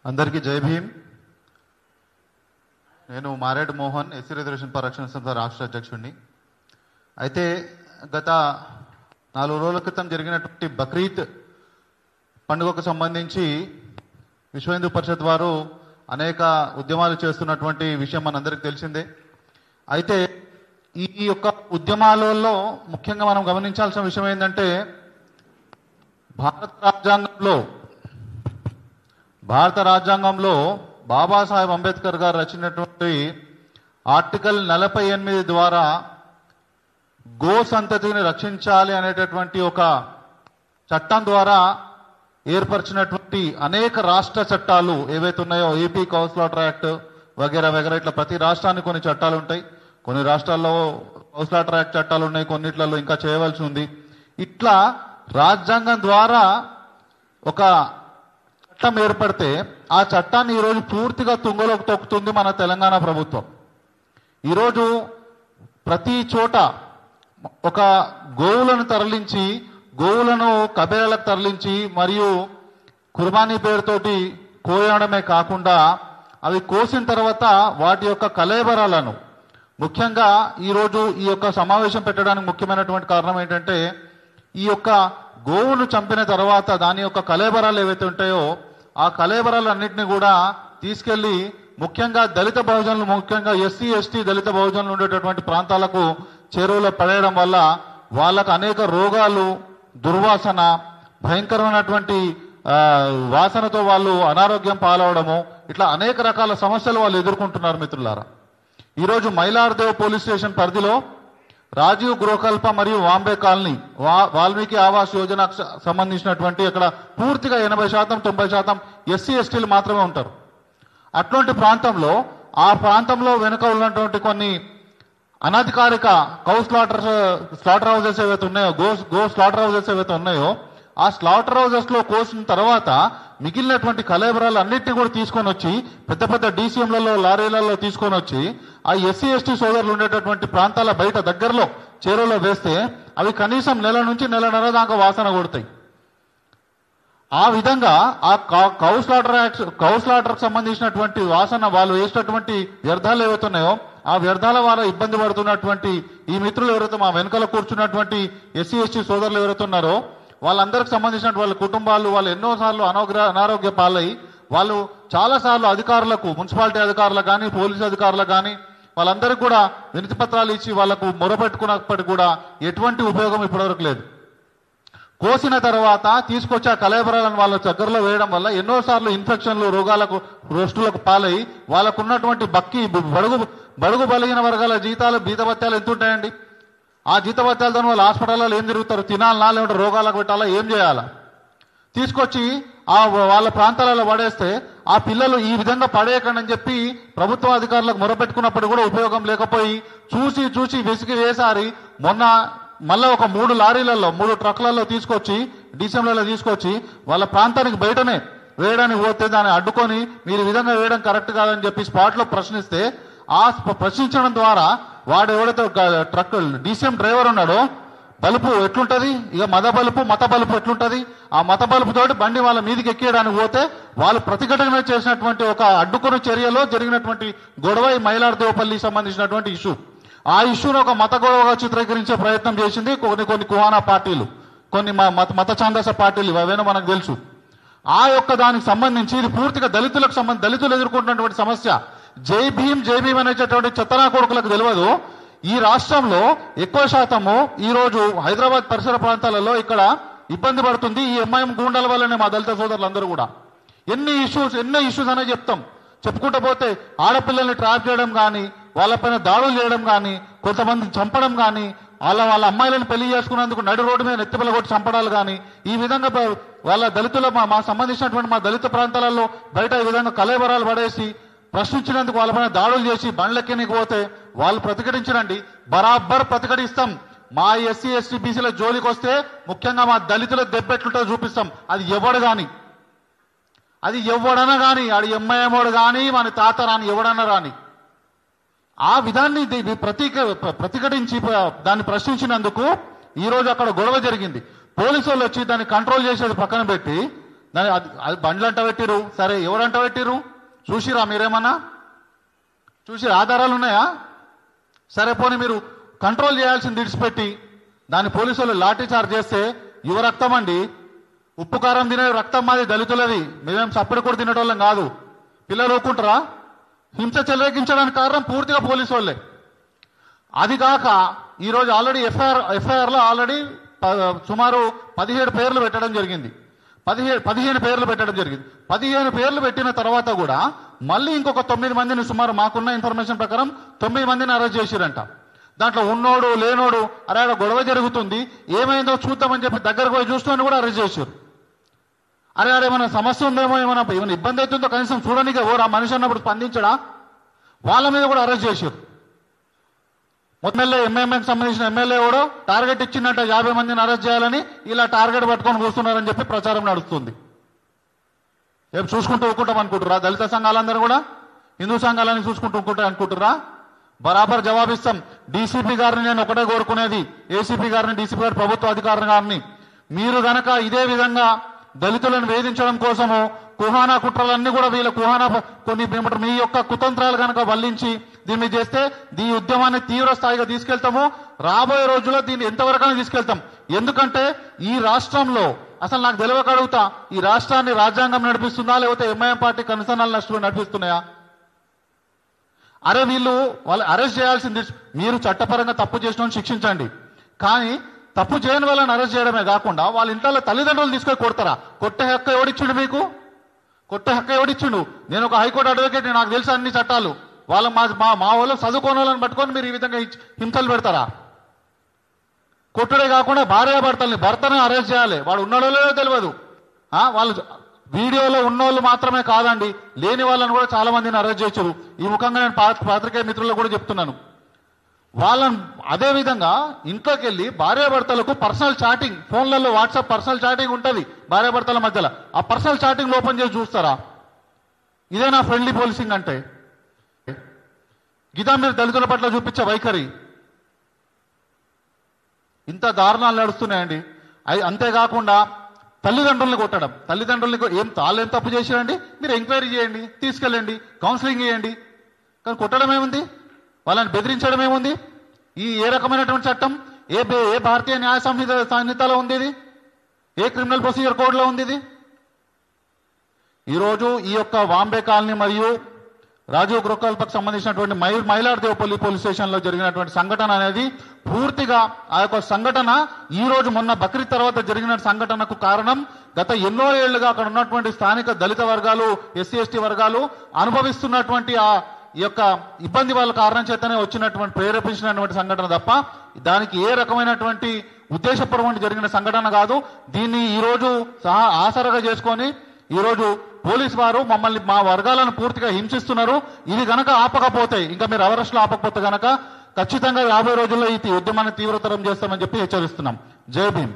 అందరికీ జై భీమ్. నేను మారేడు మోహన్, ఎస్సీ రిజర్వేషన్ పరిరక్షణ సంస్థ రాష్ట్ర అధ్యక్షుడిని. అయితే గత 4 రోజుల క్రితం జరిగినటువంటి బక్రీద్ పండుగకు సంబంధించి విశ్వ హిందూ పరిషత్ వారు అనేక ఉద్యమాలు చేస్తున్నటువంటి విషయం మనందరికీ తెలిసిందే. అయితే ఈ యొక్క ఉద్యమాలలో ముఖ్యంగా మనం గమనించాల్సిన విషయం ఏంటంటే, భారత రాజ్యాంగంలో బాబాసాహెబ్ అంబేద్కర్ గారు రచించినటువంటి ఆర్టికల్ 48 ద్వారా గో సంతతిని రక్షించాలి అనేటటువంటి ఒక చట్టం ద్వారా ఏర్పరిచినటువంటి అనేక రాష్ట్ర చట్టాలు ఏవైతే ఉన్నాయో, ఏపీ కౌస్లాటర్ యాక్ట్ వగేరా వగేరా, ఇట్లా ప్రతి రాష్ట్రానికి కొన్ని చట్టాలు ఉంటాయి. కొన్ని రాష్ట్రాల్లో కౌస్లాటర్ యాక్ట్ చట్టాలు ఉన్నాయి, కొన్నిట్లలో ఇంకా చేయవలసి ఉంది. ఇట్లా రాజ్యాంగం ద్వారా ఒక చట్టం ఏర్పడితే ఆ చట్టాన్ని ఈరోజు పూర్తిగా తుంగలోకి తొక్కుతుంది మన తెలంగాణ ప్రభుత్వం. ఈరోజు ప్రతి చోట ఒక గోవులను తరలించి, గోవులను కబేళలకు తరలించి మరియు కుర్బానీ పేరుతోటి కోయడమే కాకుండా అవి కోసిన తర్వాత వాటి యొక్క కళేబరాలను, ముఖ్యంగా ఈరోజు ఈ యొక్క సమావేశం పెట్టడానికి ముఖ్యమైనటువంటి కారణం ఏంటంటే, ఈ యొక్క గోవును చంపిన తర్వాత దాని యొక్క కళేబరాలు ఏవైతే ఉంటాయో ఆ కళేబరాలన్నింటినీ కూడా తీసుకెళ్లి ముఖ్యంగా దళిత బహుజనులు, ముఖ్యంగా ఎస్సీ ఎస్టీ దళిత బహుజనులు ఉండేటటువంటి ప్రాంతాలకు చెరువులో పడేయడం వల్ల వాళ్ళకు అనేక రోగాలు, దుర్వాసన, భయంకరమైనటువంటి వాసనతో వాళ్ళు అనారోగ్యం పాలవడము, ఇట్లా అనేక రకాల సమస్యలు వాళ్ళు ఎదుర్కొంటున్నారు. మిత్రులారా, ఈరోజు మైలార్దేవ్ పోలీస్ స్టేషన్ పరిధిలో రాజీవ్ గృహకల్ప మరియు వాంబే కాలనీ, వాల్మీకి ఆవాస్ యోజనకు సంబంధించినటువంటి అక్కడ పూర్తిగా 80% 90% ఎస్సీ ఎస్టీలు మాత్రమే ఉంటారు. అటువంటి ప్రాంతంలో, ఆ ప్రాంతంలో వెనుక ఉన్నటువంటి కొన్ని అనధికారిక స్లాటర్ హౌసెస్ ఏవైతే ఉన్నాయో, గో స్లాటర్ హౌసెస్ ఏవైతే ఉన్నాయో, ఆ స్లాటర్ హౌసెస్ లో కోసిన తర్వాత మిగిలినటువంటి కళేబరాలు అన్నింటినీ కూడా తీసుకొని వచ్చి పెద్ద పెద్ద డీసీఎంలలో, లారీలలో తీసుకొని వచ్చి ఆ ఎస్సీ ఎస్టీ సోదరులు ఉండేటటువంటి ప్రాంతాల బయట దగ్గరలో చెరువులో వేస్తే అవి కనీసం నెల నుంచి నెలన్నర దాకా వాసన కొడతాయి. ఆ విధంగా ఆ కౌస్లాటర్కి సంబంధించినటువంటి వాసన, వాళ్ళు వేసినటువంటి వ్యర్థాలు ఏవైతే ఉన్నాయో ఆ వ్యర్థాల వల్ల ఇబ్బంది పడుతున్నటువంటి ఈ మిత్రులు ఎవరైతే మా వెనుకలో కూర్చున్నటువంటి ఎస్సీ ఎస్టీ సోదరులు ఎవరైతే ఉన్నారో వాళ్ళందరికి సంబంధించిన వాళ్ళ కుటుంబాలు వాళ్ళు ఎన్నోసార్లు అనారోగ్య పాలై వాళ్ళు చాలాసార్లు అధికారులకు, మున్సిపాలిటీ అధికారులకు కానీ, పోలీసు అధికారులకు కానీ వాళ్ళందరికీ కూడా వినతి పత్రాలు ఇచ్చి వాళ్లకు మొరపెట్టుకున్నప్పటికీ కూడా ఎటువంటి ఉపయోగం ఇప్పటివరకు లేదు. కోసిన తర్వాత తీసుకొచ్చి ఆ కళేబరాలను వాళ్ళ దగ్గరలో వేయడం వల్ల ఎన్నోసార్లు ఇన్ఫెక్షన్లు, రోగాలకు, రోస్టులకు పాలై వాళ్ళకు ఉన్నటువంటి బడుగు బలిగిన వర్గాల జీతాలు, జీతభత్యాలు ఎంత ఉంటాయండి? ఆ జీతభత్యాలతో వాళ్ళు హాస్పిటల్లో ఏం జరుగుతారు? తినాలనా, లేకుంటే రోగాలకు పెట్టాలా, ఏం చేయాలా? తీసుకొచ్చి వాళ్ళ ప్రాంతాలలో పడేస్తే ఆ పిల్లలు ఈ విధంగా పడేయకండి అని చెప్పి ప్రభుత్వ అధికారులకు మొరపెట్టుకున్నప్పుడు కూడా ఉపయోగం లేకపోయి చూసి విసిగి వేసారి మళ్ళా ఒక 3 లారీలలో 3 ట్రక్లలో తీసుకొచ్చి డీసీఎంలలో తీసుకొచ్చి వాళ్ళ ప్రాంతానికి బయటనే వేయడానికి పోతే దాన్ని అడ్డుకొని మీరు ఈ విధంగా వేయడం కరెక్ట్ కాదని చెప్పి స్పాట్లో ప్రశ్నిస్తే, ఆ ప్రశ్నించడం ద్వారా వాడు ఎవడైతే ట్రక్ డీసీఎం డ్రైవర్ ఉన్నాడో బలుపు ఎట్లుంటది, ఇక మత బలుపు ఎట్లుంటది, ఆ మత బలుపుతోటి బండి వాళ్ళ మీదకి ఎక్కేయడానికి పోతే వాళ్ళు ప్రతిఘటన చేసినటువంటి ఒక అడ్డుకున్న చర్యలో జరిగినటువంటి గొడవ ఈ మైలార్దేవపల్లికి సంబంధించినటువంటి ఇష్యూ. ఆ ఇష్యూను ఒక మత గొడవగా చిత్రీకరించే ప్రయత్నం చేసింది కొన్ని కుహానా పార్టీలు, కొన్ని మత ఛాందస పార్టీలు, అవేనో మనకు తెలుసు. ఆ యొక్క దానికి సంబంధించి ఇది పూర్తిగా దళితులు ఎదుర్కొంటున్నటువంటి సమస్య. జై భీమ్ అనేటటువంటి చెత్తనా కొడుకులకు తెలియదు. ఈ రాష్ట్రంలో ఎక్కువ శాతము ఈరోజు హైదరాబాద్ పరిసర ప్రాంతాలలో ఇక్కడ ఇబ్బంది పడుతుంది ఈ ఎంఐఎం గూండాల వల్లనే మా దళిత సోదరులందరూ కూడా. ఎన్నో ఇష్యూస్ అనే చెప్పుకుంటూ పోతే ఆడపిల్లల్ని ట్రాప్ చేయడం కానీ, వాళ్ళపైన దాడులు చేయడం కానీ, కొంతమంది చంపడం కానీ, వాళ్ళ అమ్మాయిలను పెళ్లి చేసుకున్నందుకు నడి రోడ్డు మీద నెత్తిపల్ల కొట్టి చంపడాలు కానీ, ఈ విధంగా వాళ్ళ దళితుల మా సంబంధించినటువంటి మా దళిత ప్రాంతాలలో బయట ఈ విధంగా కళేబరాలు పడేసి ప్రశ్నించినందుకు వాళ్ళపైన దాడులు చేసి బండ్లెక్కనికి పోతే వాళ్ళు ప్రతిఘటించరండి. బరాబర్ ప్రతిఘటిస్తాం. మా ఎస్సీ ఎస్టీ బీసీల జోలికి వస్తే ముఖ్యంగా మా దళితుల దెబ్బెట్లుంటో చూపిస్తాం. అది ఎవడన్నా కానీ ఆడు ఎంఐఎంఓడు కానీ మన తాత రాని ఎవడన్నా రాని ఆ విధాన్ని ప్రతిఘటించి దాన్ని ప్రశ్నించినందుకు ఈ రోజు అక్కడ గొడవ జరిగింది. పోలీసు వాళ్ళు వచ్చి దాన్ని కంట్రోల్ చేసేది పక్కన పెట్టి దాని అది బండ్లు అంట పెట్టిరు. సరే, ఎవరంట పెట్టిరు? చూసిరా మీరేమన్నా? చూసి ఆధారాలు ఉన్నాయా? సరే, పోనీ మీరు కంట్రోల్ చేయాల్సింది విడిచిపెట్టి దాని పోలీసు వాళ్ళు లాఠీ చార్జ్ చేస్తే యువ రక్తం అండి. ఉప్పు కారం తినే రక్తం మాది, దళితులది. మేమేం సప్పుడు కూడా తినేటోళ్ళం కాదు. పిల్లలు ఊరుకుంటారా? హింస చెలరేగించడానికి కారణం పూర్తిగా పోలీసు వాళ్ళే. అది కాక ఈరోజు ఆల్రెడీ ఎఫ్ఐఆర్లో ఆల్రెడీ సుమారు 17 పేర్లు పెట్టడం జరిగింది. 15 పేర్లు పెట్టడం జరిగింది. 15 పేర్లు పెట్టిన తర్వాత కూడా మళ్ళీ ఇంకొక 9 మందిని, సుమారు మాకున్న ఇన్ఫర్మేషన్ ప్రకారం 9 మందిని అరెస్ట్ చేసిరంట. దాంట్లో ఉన్నోడు లేనోడు, అరే అక్కడ గొడవ జరుగుతుంది ఏమైందో చూద్దామని చెప్పి దగ్గరకు పోయి చూస్తామని కూడా అరెస్ట్ చేశారు. అరే ఏమైనా సమస్య ఉందేమో, ఏమైనా ఇబ్బంది అవుతుందో కనీసం చూడడానికి ఎవరు ఆ మనిషి అన్నప్పుడు స్పందించడా? వాళ్ళ మీద కూడా అరెస్ట్ చేశారు. ఎమ్మెల్యే ఎంఐఎంకి సంబంధించిన ఎమ్మెల్యే కూడా టార్గెట్ ఇచ్చిందంట 50 మందిని అరెస్ట్ చేయాలని. ఇలా టార్గెట్ పట్టుకొని కూర్చున్నారని చెప్పి ప్రచారం నడుస్తుంది. రేపు చూసుకుంటూ ఊకుంటాం అనుకుంటురా? దళిత సంఘాలందరూ కూడా హిందూ సంఘాలని చూసుకుంటూ ఊకుంటారు అనుకుంటురా? బరాబర్ జవాబిస్తాం. డీసీపీ గారిని నేను ఒకటే కోరుకునేది, ఏసీపీ గారిని, డీసీపీ గారి ప్రభుత్వ అధికారులు గారిని, మీరు గనక ఇదే విధంగా దళితులను వేధించడం కోసము కుహానా కుట్రలన్నీ కూడా వీళ్ళ కుహానా కొన్ని మీ యొక్క కుతంత్రాలు కనుక వల్లించి దీన్ని చేస్తే ఈ ఉద్యమాన్ని తీవ్ర స్థాయిగా తీసుకెళ్తాము. రాబోయే రోజుల్లో దీన్ని ఎంతవరకైనా తీసుకెళ్తాం. ఎందుకంటే ఈ రాష్ట్రంలో అసలు నాకు తెలియక అడుగుతా, ఈ రాష్ట్రాన్ని రాజ్యాంగం నడిపిస్తుందా లేకపోతే ఎంఐఎం పార్టీ కనుసనాలు నడిపిస్తున్నాయా? అరే వాళ్ళు అరెస్ట్ చేయాల్సింది, మీరు చట్టపరంగా తప్పు చేసిన శిక్షించండి, కానీ తప్పు చేయని వాళ్ళని అరెస్ట్ చేయడమే కాకుండా వాళ్ళ ఇంట్లో తల్లిదండ్రులు తీసుకొని కొడతారా? కొట్టే హక్కు ఎవడిచ్చిండు మీకు? కొట్టే హక్కు ఎవడిచ్చిండు? నేను ఒక హైకోర్టు అడ్వకేట్, నాకు తెలుసు అన్ని చట్టాలు. వాళ్ళ మా వాళ్ళు చదువుకోని వాళ్ళని పట్టుకొని మీరు ఈ విధంగా హింసలు పెడతారా? కొట్టుడే కాకుండా భర్తను అరెస్ట్ చేయాలి. వాడు ఉన్నాడో లేదో తెలియదు. వాళ్ళు వీడియోలో ఉన్నోళ్ళు మాత్రమే కాదండి, లేని వాళ్ళని కూడా చాలా మందిని అరెస్ట్ చేశారు. ఈ ముఖంగా నేను పాత్రికేయ మిత్రులకు కూడా చెప్తున్నాను. వాళ్ళని అదే విధంగా ఇంట్లోకి వెళ్ళి భార్యాభర్తలకు పర్సనల్ చాటింగ్, ఫోన్లలో వాట్సాప్ పర్సనల్ చాటింగ్ ఉంటుంది భార్యాభర్తల మధ్యలో. ఆ పర్సనల్ చాటింగ్ ఓపెన్ చేసి చూస్తారా? ఇదేనా ఫ్రెండ్లీ పోలీసింగ్ అంటే? గిదా మీరు దళితుల పట్ల చూపించే వైఖరి? ఇంత దారుణాలు నడుస్తున్నాయండి. అంతేకాకుండా తల్లిదండ్రుల్ని కొట్టడం, తల్లిదండ్రుల్ని వాళ్ళు ఏం తప్పు చేశారండి? మీరు ఎంక్వైరీ చేయండి, తీసుకెళ్ళండి, కౌన్సిలింగ్ చేయండి. కానీ కొట్టడం ఏముంది? వాళ్ళని బెదిరించడం ఏముంది? ఏ రకమైనటువంటి చట్టం? ఏ భారతీయ న్యాయ సంహితలో ఉంది ఇది? ఏ క్రిమినల్ ప్రొసీజర్ కోడ్లో ఉంది ఇది? ఈరోజు ఈ యొక్క వాంబే కాలనీ మరియు రాజీవ్ గృహకల్పకు సంబంధించినటువంటి మైలార్దేవపల్లి పోలీస్ స్టేషన్లో జరిగినటువంటి సంఘటన అనేది పూర్తిగా ఆ యొక్క సంఘటన ఈ రోజు మొన్న బక్రీద్ తర్వాత జరిగిన సంఘటనకు కారణం గత ఎన్నో ఏళ్లుగా అక్కడ ఉన్నటువంటి స్థానిక దళిత వర్గాలు, ఎస్సీ ఎస్టీ వర్గాలు అనుభవిస్తున్నటువంటి ఈ యొక్క ఇబ్బంది వాళ్ళ కారణం చేతనే వచ్చినటువంటి ప్రేరేపించినటువంటి సంఘటన తప్ప దానికి ఏ రకమైనటువంటి ఉద్దేశపూర్వకంగా జరిగిన సంఘటన కాదు. దీన్ని ఈ రోజు ఆసరగా చేసుకొని ఈరోజు పోలీసు వారు మమ్మల్ని, మా వర్గాలను పూర్తిగా హింసిస్తున్నారు. ఇది గనక ఆపకపోతే, ఇంకా మీరు అరెస్టులు ఆపకపోతే గనక ఖచ్చితంగా 50 రోజుల్లో ఈ ఉద్యమాన్ని తీవ్రతరం చేస్తామని చెప్పి హెచ్చరిస్తున్నాం. జై భీమ్.